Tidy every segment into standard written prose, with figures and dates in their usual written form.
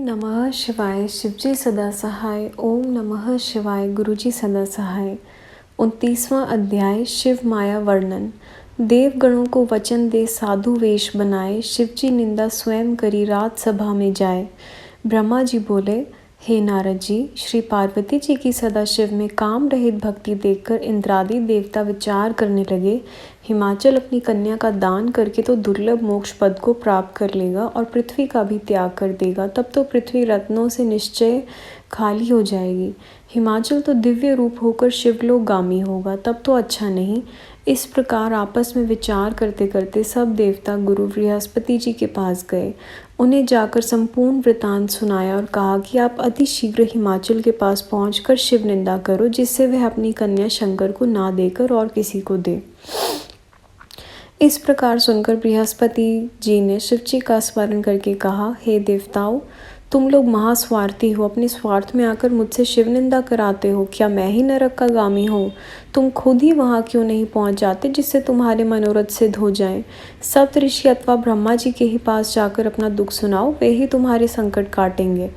नमः शिवाय शिवजी सदा सहाय। ओम नमः शिवाय गुरुजी सदा सहाय। 29वां अध्याय शिव माया वर्णन। देवगणों को वचन दे साधु वेश बनाए, शिवजी निंदा स्वयं करी रात सभा में जाए। ब्रह्मा जी बोले, हे नारद जी, श्री पार्वती जी की सदाशिव में काम रहित भक्ति देखकर इंद्रादि देवता विचार करने लगे, हिमाचल अपनी कन्या का दान करके तो दुर्लभ मोक्ष पद को प्राप्त कर लेगा और पृथ्वी का भी त्याग कर देगा। तब तो पृथ्वी रत्नों से निश्चय खाली हो जाएगी। हिमाचल तो दिव्य रूप होकर शिवलोकगामी होगा, तब तो अच्छा नहीं। इस प्रकार आपस में विचार करते करते सब देवता गुरु बृहस्पति जी के पास गए। उन्हें जाकर संपूर्ण वृतांत सुनाया और कहा कि आप अति शीघ्र हिमाचल के पास पहुंचकर शिव निंदा करो, जिससे वह अपनी कन्या शंकर को ना देकर और किसी को दे। इस प्रकार सुनकर बृहस्पति जी ने शिवजी का स्मरण करके कहा, हे देवताओं, तुम लोग महास्वार्थी हो, अपने स्वार्थ में आकर मुझसे शिव निंदा कराते हो। क्या मैं ही नरक का गामी हूँ? तुम खुद ही वहाँ क्यों नहीं पहुँच जाते जिससे तुम्हारे मनोरथ सिद्ध हो जाएं? सप्त ऋषि अथवा ब्रह्मा जी के ही पास जाकर अपना दुख सुनाओ, वे ही तुम्हारे संकट काटेंगे।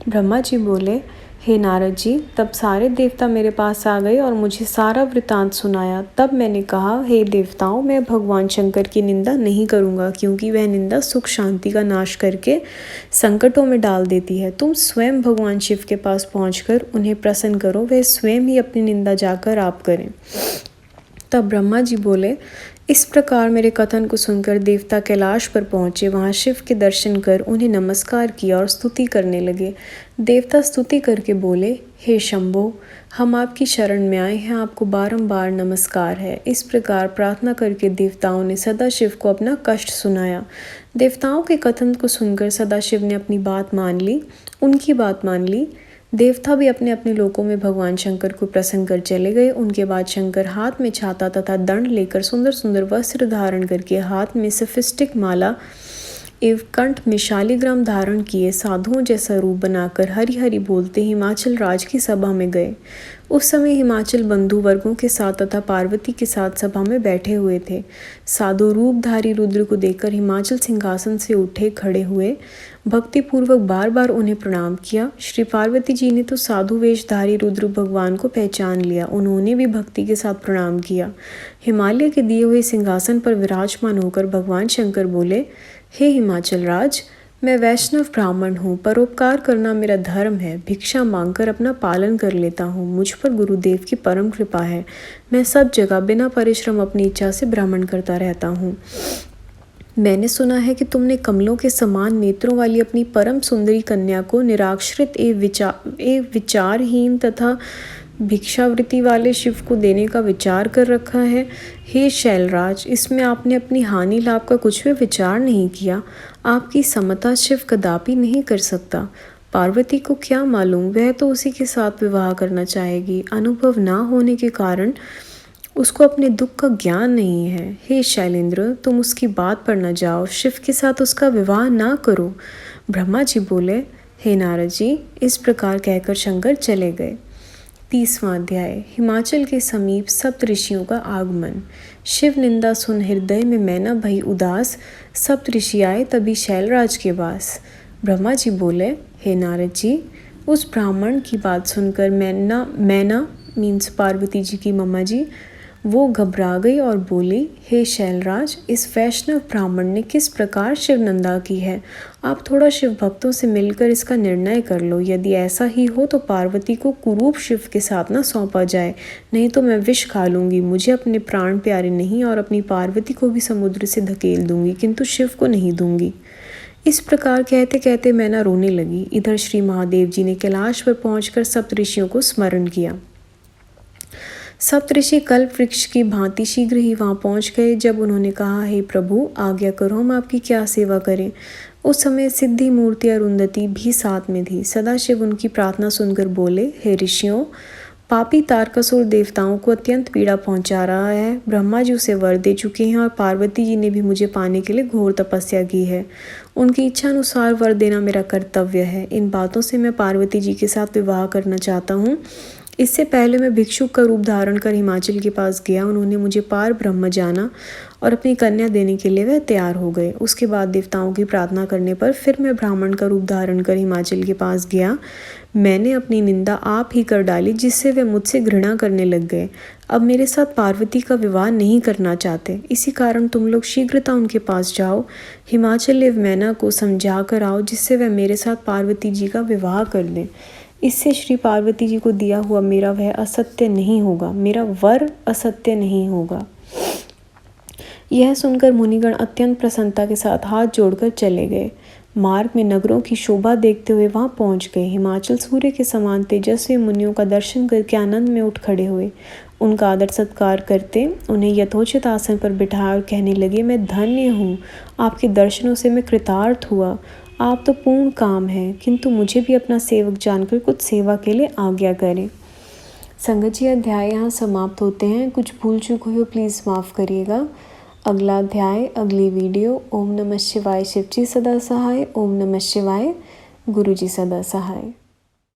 ब्रह्मा जी बोले, हे नारद जी, तब सारे देवता मेरे पास आ गए और मुझे सारा वृतांत सुनाया। तब मैंने कहा, हे देवताओं, मैं भगवान शंकर की निंदा नहीं करूँगा, क्योंकि वह निंदा सुख शांति का नाश करके संकटों में डाल देती है। तुम स्वयं भगवान शिव के पास पहुंचकर उन्हें प्रसन्न करो, वह स्वयं ही अपनी निंदा जाकर आप करें। तब ब्रह्मा जी बोले, इस प्रकार मेरे कथन को सुनकर देवता कैलाश पर पहुँचे। वहाँ शिव के दर्शन कर उन्हें नमस्कार किया और स्तुति करने लगे। देवता स्तुति करके बोले, हे शंभो, हम आपकी शरण में आए हैं, आपको बारंबार नमस्कार है। इस प्रकार प्रार्थना करके देवताओं ने सदाशिव को अपना कष्ट सुनाया। देवताओं के कथन को सुनकर सदाशिव ने अपनी बात मान ली, उनकी बात मान ली। देवता भी अपने अपने लोकों में भगवान शंकर को प्रसन्न कर चले गए। उनके बाद शंकर हाथ में छाता तथा दंड लेकर सुंदर सुंदर वस्त्र धारण करके हाथ में सफिस्टिक माला एवं कंठ में शालिग्राम धारण किए साधुओं जैसा रूप बनाकर हरि हरि बोलते हिमाचल राज की सभा में गए। उस समय हिमाचल बंधु वर्गों के साथ तथा पार्वती के साथ सभा में बैठे हुए थे। साधु रूपधारी रुद्र को देखकर हिमाचल सिंहासन से उठे खड़े हुए, भक्तिपूर्वक बार बार उन्हें प्रणाम किया। श्री पार्वती जी ने तो साधु वेशधारी रुद्र भगवान को पहचान लिया, उन्होंने भी भक्ति के साथ प्रणाम किया। हिमालय के दिए हुए सिंहासन पर विराजमान होकर भगवान शंकर बोले, हे हिमाचल राज, मैं वैष्णव ब्राह्मण हूँ, परोपकार करना मेरा धर्म है। भिक्षा मांगकर अपना पालन कर लेता हूँ। मुझ पर गुरुदेव की परम कृपा है। मैं सब जगह बिना परिश्रम अपनी इच्छा से भ्रमण करता रहता हूँ। मैंने सुना है कि तुमने कमलों के समान नेत्रों वाली अपनी परम सुंदरी कन्या को निराश्रित एवं विचारहीन तथा भिक्षावृत्ति वाले शिव को देने का विचार कर रखा है। हे शैलराज, इसमें आपने अपनी हानि लाभ का कुछ भी विचार नहीं किया। आपकी समता शिव कदापि नहीं कर सकता। पार्वती को क्या मालूम, वह तो उसी के साथ विवाह करना चाहेगी। अनुभव ना होने के कारण उसको अपने दुख का ज्ञान नहीं है। हे शैलेंद्र, तुम उसकी बात पर न जाओ, शिव के साथ उसका विवाह ना करो। ब्रह्मा जी बोले, हे नारद जी, इस प्रकार कहकर शंकर चले गए। 30वां अध्याय। हिमाचल के समीप सप्त ऋषियों का आगमन। शिव निंदा सुन हृदय में मैना भई उदास, सप्त ऋषि आए तभी शैलराज के पास। ब्रह्मा जी बोले, हे नारद जी, उस ब्राह्मण की बात सुनकर मैना मीन्स पार्वती जी की मम्मा जी, वो घबरा गई और बोली, हे शैलराज, इस वैष्णव ब्राह्मण ने किस प्रकार शिव निंदा की है। आप थोड़ा शिव भक्तों से मिलकर इसका निर्णय कर लो। यदि ऐसा ही हो तो पार्वती को कुरूप शिव के साथ न सौंपा जाए, नहीं तो मैं विष खा लूँगी। मुझे अपने प्राण प्यारे नहीं और अपनी पार्वती को भी समुद्र से धकेल दूंगी, किंतु शिव को नहीं दूंगी। इस प्रकार कहते कहते मैना रोने लगी। इधर श्री महादेव जी ने कैलाश पर पहुंचकर सप्त ऋषियों को स्मरण किया। सप्तऋषि कल्प वृक्ष की भांति शीघ्र ही वहां पहुंच गए। जब उन्होंने कहा, हे प्रभु, आज्ञा करो, हम आपकी क्या सेवा करें। उस समय सिद्धि मूर्ति अरुंधति भी साथ में थी। सदाशिव उनकी प्रार्थना सुनकर बोले, हे ऋषियों, पापी तारकासुर देवताओं को अत्यंत पीड़ा पहुंचा रहा है। ब्रह्मा जी उसे वर दे चुके हैं और पार्वती जी ने भी मुझे पाने के लिए घोर तपस्या की है। उनकी इच्छा अनुसार वर देना मेरा कर्तव्य है। इन बातों से मैं पार्वती जी के साथ विवाह करना चाहता हूँ। इससे पहले मैं भिक्षुक का रूप धारण कर हिमाचल के पास गया। उन्होंने मुझे पार ब्रह्म जाना और अपनी कन्या देने के लिए वह तैयार हो गए। उसके बाद देवताओं की प्रार्थना करने पर फिर मैं ब्राह्मण का रूप धारण कर हिमाचल के पास गया। मैंने अपनी निंदा आप ही कर डाली, जिससे वे मुझसे घृणा करने लग गए। अब मेरे साथ पार्वती का विवाह नहीं करना चाहते। इसी कारण तुम लोग शीघ्रता उनके पास जाओ, हिमाचल एवं मैना को समझा कर आओ, जिससे वह मेरे साथ पार्वती जी का विवाह कर दें। इससे श्री पार्वती जी को दिया हुआ मेरा वह असत्य नहीं होगा, मेरा वर असत्य नहीं होगा। यह सुनकर मुनिगण अत्यंत प्रसन्नता के साथ हाथ जोड़कर चले गए। मार्ग में नगरों की शोभा देखते हुए वहां पहुंच गए। हिमाचल सूर्य के समान तेजस्वी मुनियों का दर्शन करके आनंद में उठ खड़े हुए। उनका आदर सत्कार करते उन्हें यथोचित आसन पर बिठाया और कहने लगे, मैं धन्य हूँ, आपके दर्शनों से मैं कृतार्थ हुआ। आप तो पूर्ण काम हैं, किंतु मुझे भी अपना सेवक जानकर कुछ सेवा के लिए आज्ञा करें। संगत जी, अध्याय यहाँ समाप्त होते हैं। कुछ भूल चूक हुई हो प्लीज़ माफ़ करिएगा। अगला अध्याय, अगली वीडियो। ओम नमः शिवाय। शिव जी सदा सहाय। ओम नमः शिवाय। गुरु जी सदा सहाय।